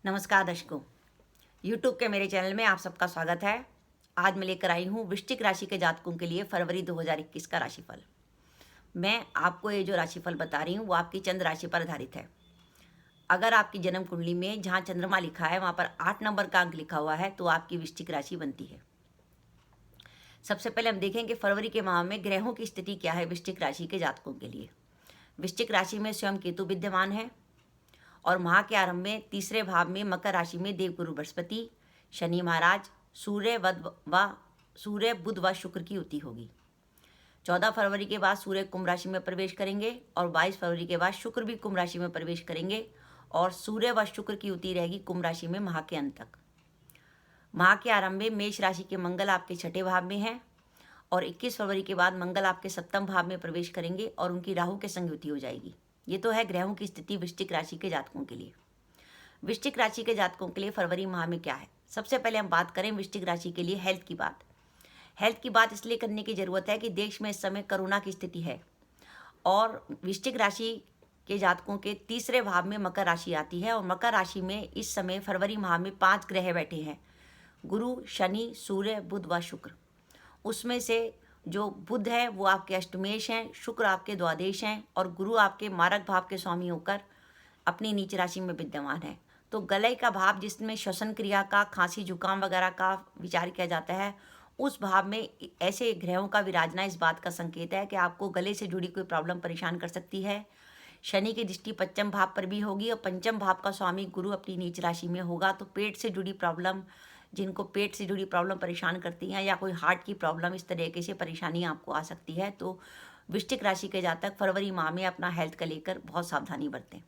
नमस्कार दर्शकों, YouTube के मेरे चैनल में आप सबका स्वागत है। आज मैं लेकर आई हूँ वृश्चिक राशि के जातकों के लिए फरवरी 2021 का राशिफल। मैं आपको ये जो राशिफल बता रही हूँ वो आपकी चंद्र राशि पर आधारित है। अगर आपकी जन्म कुंडली में जहाँ चंद्रमा लिखा है वहाँ पर 8 नंबर का अंक लिखा हुआ है तो आपकी वृश्चिक राशि बनती है। सबसे पहले हम देखेंगे फरवरी के माह में ग्रहों की स्थिति क्या है वृश्चिक राशि के जातकों के लिए। वृश्चिक राशि में स्वयं केतु विद्यमान है और माह के आरंभ में तीसरे भाव में मकर राशि में देवगुरु बृहस्पति, शनि महाराज, सूर्य बुध व शुक्र की युति होगी। 14 फरवरी के बाद सूर्य कुंभ राशि में प्रवेश करेंगे और 22 फरवरी के बाद शुक्र भी कुंभ राशि में प्रवेश करेंगे और सूर्य व शुक्र की युति रहेगी कुंभ राशि में माह के अंत तक। माह के आरंभ में मेष राशि के मंगल आपके छठे भाव में हैं और 21 फरवरी के बाद मंगल आपके सप्तम भाव में प्रवेश करेंगे और उनकी राहु के संग युति हो जाएगी। ये तो है ग्रहों की स्थिति वृश्चिक राशि के जातकों के लिए। वृश्चिक राशि के जातकों के लिए फरवरी माह में क्या है। सबसे पहले हम बात करें वृश्चिक राशि के लिए हेल्थ की बात। हेल्थ की बात इसलिए करने की जरूरत है कि देश में इस समय कोरोना की स्थिति है और वृश्चिक राशि के जातकों के तीसरे भाव में मकर राशि आती है और मकर राशि में इस समय फरवरी माह में 5 ग्रह बैठे हैं, गुरु, शनि, सूर्य, बुध व शुक्र। उसमें से जो बुध है वो आपके अष्टमेश हैं, शुक्र आपके द्वादश हैं और गुरु आपके मारक भाव के स्वामी होकर अपनी नीच राशि में विद्यमान है। तो गले का भाव जिसमें श्वसन क्रिया का, खांसी जुकाम वगैरह का विचार किया जाता है, उस भाव में ऐसे ग्रहों का विराजना इस बात का संकेत है कि आपको गले से जुड़ी कोई प्रॉब्लम परेशान कर सकती है। शनि की दृष्टि पंचम भाव पर भी होगी और पंचम भाव का स्वामी गुरु अपनी नीच राशि में होगा। तो पेट से जुड़ी प्रॉब्लम, जिनको पेट से जुड़ी प्रॉब्लम परेशान करती हैं या कोई हार्ट की प्रॉब्लम, इस तरीके से परेशानी आपको आ सकती है। तो वृश्चिक राशि के जातक फरवरी माह में अपना हेल्थ को लेकर बहुत सावधानी बरतें।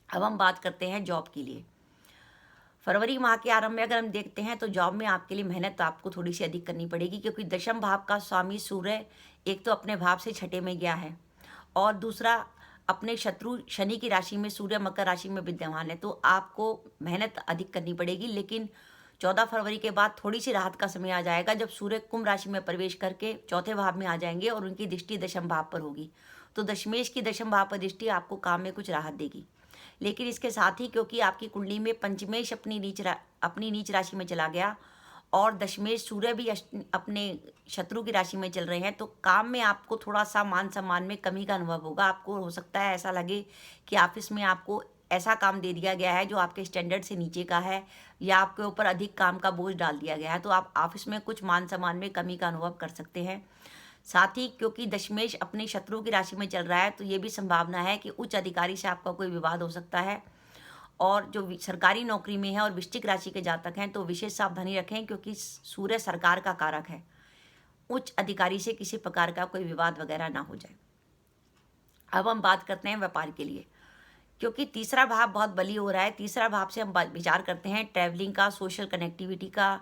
अब हम बात करते हैं जॉब के लिए। फरवरी माह के आरंभ में अगर हम देखते हैं तो जॉब में आपके लिए मेहनत तो आपको थोड़ी सी अधिक करनी पड़ेगी, क्योंकि दशम भाव का स्वामी सूर्य एक तो अपने भाव से छठे में गया है और दूसरा अपने शत्रु शनि की राशि में सूर्य मकर राशि में विद्यमान है। तो आपको मेहनत अधिक करनी पड़ेगी, लेकिन 14 फरवरी के बाद थोड़ी सी राहत का समय आ जाएगा जब सूर्य कुंभ राशि में प्रवेश करके चौथे भाव में आ जाएंगे और उनकी दृष्टि दशम भाव पर होगी। तो दशमेश की दशम भाव पर दृष्टि आपको काम में कुछ राहत देगी। लेकिन इसके साथ ही क्योंकि आपकी कुंडली में पंचमेश अपनी नीच राशि में चला गया और दशमेश सूर्य भी अपने शत्रु की राशि में चल रहे हैं, तो काम में आपको थोड़ा सा मान सम्मान में कमी का अनुभव होगा। आपको हो सकता है ऐसा लगे कि ऑफिस में आपको ऐसा काम दे दिया गया है जो आपके स्टैंडर्ड से नीचे का है या आपके ऊपर अधिक काम का बोझ डाल दिया गया है, तो आप ऑफिस में कुछ मान सम्मान में कमी का अनुभव कर सकते हैं। साथ ही क्योंकि दशमेश अपने शत्रु की राशि में चल रहा है तो ये भी संभावना है कि उच्च अधिकारी से आपका कोई विवाद हो सकता है। और जो सरकारी नौकरी में है और वृश्चिक राशि के जातक हैं तो विशेष सावधानी रखें, क्योंकि सूर्य सरकार का कारक है। उच्च अधिकारी से किसी प्रकार का कोई विवाद वगैरह ना हो जाए। अब हम बात करते हैं व्यापार के लिए, क्योंकि तीसरा भाव बहुत बली हो रहा है। तीसरा भाव से हम विचार करते हैं ट्रैवलिंग का, सोशल कनेक्टिविटी का,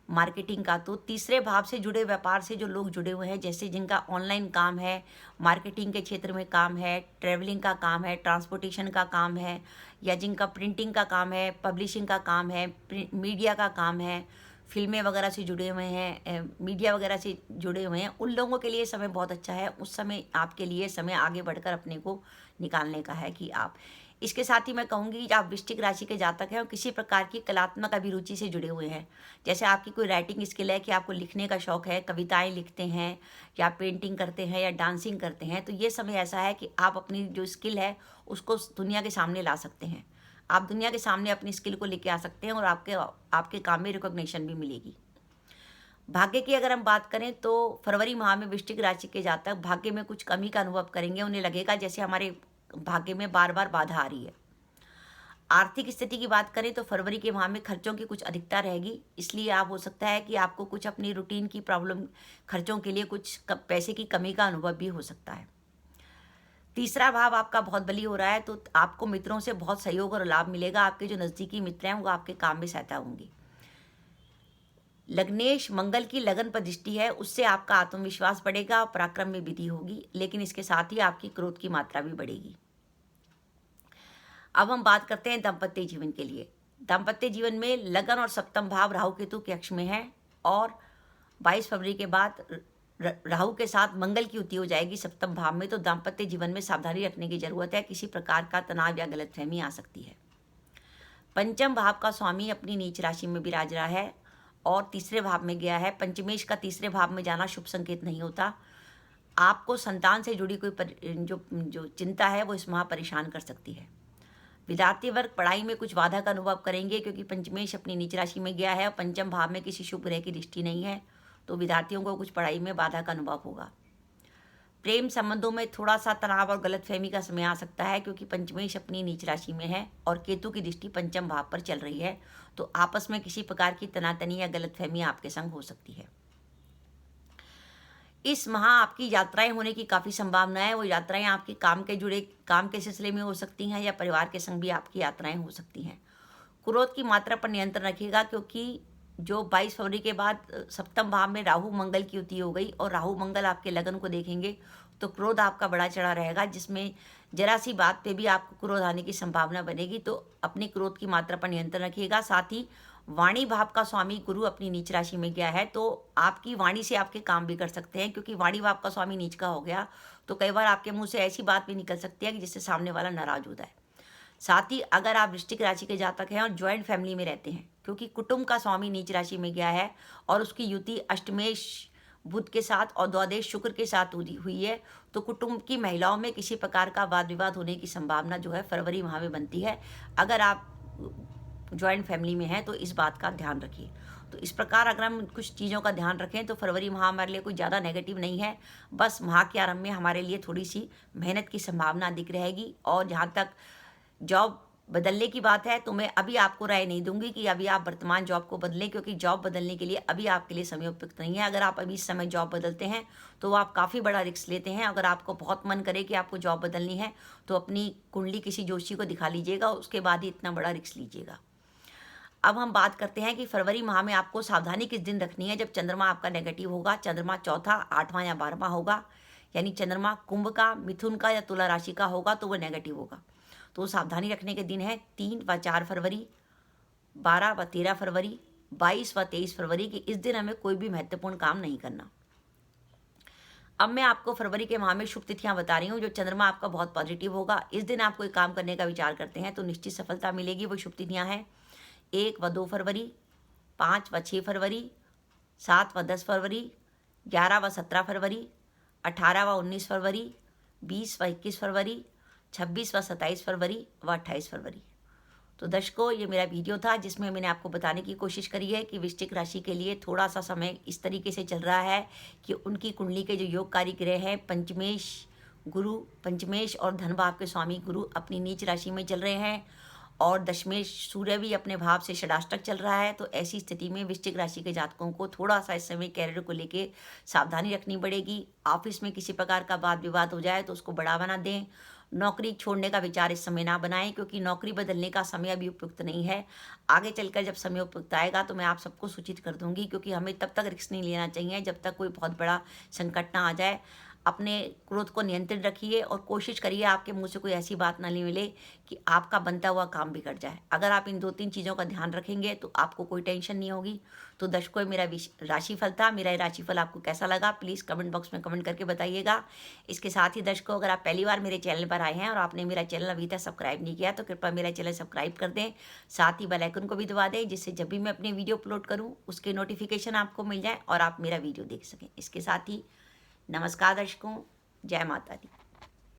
मार्केटिंग का। तो तीसरे भाव से जुड़े व्यापार से जो लोग जुड़े हुए हैं, जैसे जिनका ऑनलाइन काम है, मार्केटिंग के क्षेत्र में काम है, ट्रैवलिंग का काम है, ट्रांसपोर्टेशन का काम है, या जिनका प्रिंटिंग का काम है, पब्लिशिंग का काम है, मीडिया का काम है, फिल्में वगैरह से जुड़े हुए हैं, मीडिया वगैरह से जुड़े हुए हैं, उन लोगों के लिए समय बहुत अच्छा है। उस समय आपके लिए समय आगे बढ़कर अपने को निकालने का है कि आप। इसके साथ ही मैं कहूँगी कि आप वृश्चिक राशि के जातक हैं और किसी प्रकार की कलात्मक अभिरुचि से जुड़े हुए हैं, जैसे आपकी कोई राइटिंग स्किल है कि आपको लिखने का शौक़ है, कविताएं लिखते हैं या पेंटिंग करते हैं या डांसिंग करते हैं, तो ये समय ऐसा है कि आप अपनी जो स्किल है उसको दुनिया के सामने ला सकते हैं। आप दुनिया के सामने अपनी स्किल को लेके आ सकते हैं और आपके काम में रिकॉग्निशन भी मिलेगी। भाग्य की अगर हम बात करें तो फरवरी माह में वृश्चिक राशि के जातक भाग्य में कुछ कमी का अनुभव करेंगे। उन्हें लगेगा जैसे हमारे भाग्य में बार बार बाधा आ रही है। आर्थिक स्थिति की बात करें तो फरवरी के माह में खर्चों की कुछ अधिकता रहेगी, इसलिए आप हो सकता है कि आपको कुछ अपनी रूटीन की प्रॉब्लम, खर्चों के लिए कुछ पैसे की कमी का अनुभव भी हो सकता है। तीसरा भाव आपका बहुत बली हो रहा है तो आपको मित्रों से बहुत सहयोग और लाभ मिलेगा। आपके जो नज़दीकी मित्र हैं वो आपके काम में सहायता होंगी। लग्नेश मंगल की लगन पर दृष्टि है, उससे आपका आत्मविश्वास बढ़ेगा और पराक्रम में वृद्धि होगी, लेकिन इसके साथ ही आपकी क्रोध की मात्रा भी बढ़ेगी। अब हम बात करते हैं दाम्पत्य जीवन के लिए। दाम्पत्य जीवन में लगन और सप्तम भाव राहु केतु के अक्ष में है और 22 फरवरी के बाद राहु के साथ मंगल की युति हो जाएगी सप्तम भाव में। तो दाम्पत्य जीवन में सावधानी रखने की जरूरत है, किसी प्रकार का तनाव या गलतफहमी आ सकती है। पंचम भाव का स्वामी अपनी नीच राशि में विराज रहा है और तीसरे भाव में गया है। पंचमेश का तीसरे भाव में जाना शुभ संकेत नहीं होता। आपको संतान से जुड़ी कोई जो चिंता है वो इस माह परेशान कर सकती है। विद्यार्थी वर्ग पढ़ाई में कुछ बाधा का अनुभव करेंगे क्योंकि पंचमेश अपनी नीच राशि में गया है और पंचम भाव में किसी शुभ ग्रह की दृष्टि नहीं है, तो विद्यार्थियों को कुछ पढ़ाई में बाधा का अनुभव होगा। प्रेम संबंधों में थोड़ा सा तनाव और गलतफहमी का समय आ सकता है क्योंकि पंचमेश अपनी नीच राशि में है और केतु की दृष्टि पंचम भाव पर चल रही है, तो आपस में किसी प्रकार की तनातनी या गलतफहमी आपके संग हो सकती है। इस माह आपकी यात्राएं होने की काफ़ी संभावना है। वो यात्राएं आपके काम के सिलसिले में हो सकती हैं या परिवार के संग भी आपकी यात्राएं हो सकती हैं। क्रोध की मात्रा पर नियंत्रण रखिएगा क्योंकि जो 22 फरवरी के बाद सप्तम भाव में राहु मंगल की युति हो गई और राहु मंगल आपके लगन को देखेंगे, तो क्रोध आपका बड़ा चढ़ा रहेगा, जिसमें जरा सी बात पे भी आपको क्रोध आने की संभावना बनेगी। तो अपने क्रोध की मात्रा पर नियंत्रण रखिएगा। साथ ही वाणी भाव का स्वामी गुरु अपनी नीच राशि में गया है, तो आपकी वाणी से आपके काम भी कर सकते हैं क्योंकि वाणी भाव का स्वामी नीच का हो गया, तो कई बार आपके मुंह से ऐसी बात भी निकल सकती है कि जिससे सामने वाला नाराज होता है। साथ ही अगर आप वृश्चिक राशि के जातक हैं और ज्वाइंट फैमिली में रहते हैं, क्योंकि कुटुंब का स्वामी नीच राशि में गया है और उसकी युति अष्टमेश बुध के साथ और द्वादश शुक्र के साथ हुई है, तो कुटुंब की महिलाओं में किसी प्रकार का वाद विवाद होने की संभावना जो है फरवरी माह में बनती है। अगर आप ज्वाइंट फैमिली में हैं तो इस बात का ध्यान रखिए। तो इस प्रकार अगर हम कुछ चीज़ों का ध्यान रखें तो फरवरी माह हमारे लिए कोई ज़्यादा नेगेटिव नहीं है। बस माह के आरंभ में हमारे लिए थोड़ी सी मेहनत की संभावना दिख रहेगी। और जहाँ तक जॉब बदलने की बात है तो मैं अभी आपको राय नहीं दूंगी कि अभी आप वर्तमान जॉब को बदलें, क्योंकि जॉब बदलने के लिए अभी आपके लिए समय उपयुक्त नहीं है। अगर आप अभी इस समय जॉब बदलते हैं तो आप काफ़ी बड़ा रिस्क लेते हैं। अगर आपको बहुत मन करे कि आपको जॉब बदलनी है तो अपनी कुंडली किसी जोशी को दिखा लीजिएगा, उसके बाद ही इतना बड़ा रिस्क लीजिएगा। अब हम बात करते हैं कि फरवरी माह में आपको सावधानी किस दिन रखनी है। जब चंद्रमा आपका नेगेटिव होगा, चंद्रमा चौथा, 8वां या 12वां होगा, यानी चंद्रमा कुंभ का, मिथुन का या तुला राशि का होगा तो वो नेगेटिव होगा। तो सावधानी रखने के दिन है 3 व 4 फरवरी, 12 व 13 फरवरी, 22 व 23 फरवरी की। इस दिन हमें कोई भी महत्वपूर्ण काम नहीं करना। अब मैं आपको फरवरी के माह में शुभ तिथियां बता रही हूँ। जो चंद्रमा आपका बहुत पॉजिटिव होगा, इस दिन आप कोई काम करने का विचार करते हैं तो निश्चित सफलता मिलेगी। वो शुभ तिथियां हैं 1 व 2 फरवरी, 5 व 6 फरवरी, 7 व 10 फरवरी, 11 व 17 फरवरी, 18 व 19 फरवरी, 20 व 21 फरवरी, 26 व 27 फरवरी व 28 फरवरी। तो दर्शकों, ये मेरा वीडियो था जिसमें मैंने आपको बताने की कोशिश करी है कि वृश्चिक राशि के लिए थोड़ा सा समय इस तरीके से चल रहा है कि उनकी कुंडली के जो योगकारी ग्रह हैं पंचमेश और धन भाव के स्वामी गुरु अपनी नीच राशि में चल रहे हैं और दशमेश सूर्य भी अपने भाव से षडाष्टक चल रहा है। तो ऐसी स्थिति में वृश्चिक राशि के जातकों को थोड़ा सा इस समय कैरियर को लेके सावधानी रखनी पड़ेगी। ऑफिस में किसी प्रकार का वाद विवाद हो जाए तो उसको बढ़ावा ना दें। नौकरी छोड़ने का विचार इस समय ना बनाएं क्योंकि नौकरी बदलने का समय अभी उपयुक्त नहीं है। आगे चलकर जब समय उपयुक्त आएगा तो मैं आप सबको सूचित कर दूंगी, क्योंकि हमें तब तक रिस्क नहीं लेना चाहिए जब तक कोई बहुत बड़ा संकट ना आ जाए। अपने क्रोध को नियंत्रित रखिए और कोशिश करिए आपके मुंह से कोई ऐसी बात ना मिले कि आपका बनता हुआ काम बिगड़ जाए। अगर आप इन 2-3 चीज़ों का ध्यान रखेंगे तो आपको कोई टेंशन नहीं होगी। तो दर्शकों, मेरा राशिफल था। मेरा ये राशिफल आपको कैसा लगा प्लीज़ कमेंट बॉक्स में कमेंट करके बताइएगा। इसके साथ ही दर्शकों, अगर आप पहली बार मेरे चैनल पर आए हैं और आपने मेरा चैनल अभी तक सब्सक्राइब नहीं किया तो कृपया मेरा चैनल सब्सक्राइब कर दें। साथ ही बेल आइकन को भी दबा दें जिससे जब भी मैं अपने वीडियो अपलोड करूँ उसके नोटिफिकेशन आपको मिल जाए और आप मेरा वीडियो देख सकें। इसके साथ ही नमस्कार दर्शकों, जय माता दी।